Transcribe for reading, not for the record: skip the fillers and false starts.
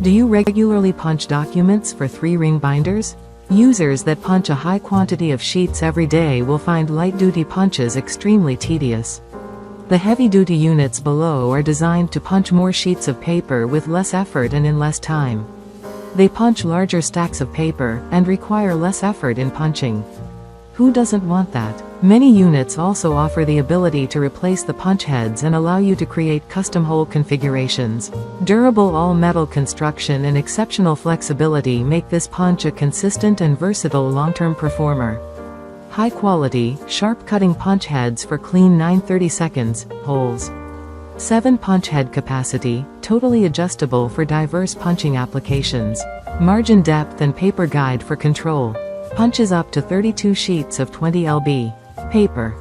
Do you regularly punch documents for 3-ring binders? Users that punch a high quantity of sheets every day will find light-duty punches extremely tedious. The heavy-duty units below are designed to punch more sheets of paper with less effort and in less time. They punch larger stacks of paper, and require less effort in punching. Who doesn't want that? Many units also offer the ability to replace the punch heads and allow you to create custom hole configurations. Durable all-metal construction and exceptional flexibility make this punch a consistent and versatile long-term performer. High-quality, sharp-cutting punch heads for clean 9/30 seconds holes. 7 punch head capacity, totally adjustable for diverse punching applications. Margin depth and paper guide for control. Punches up to 32 sheets of 20 lb. Paper.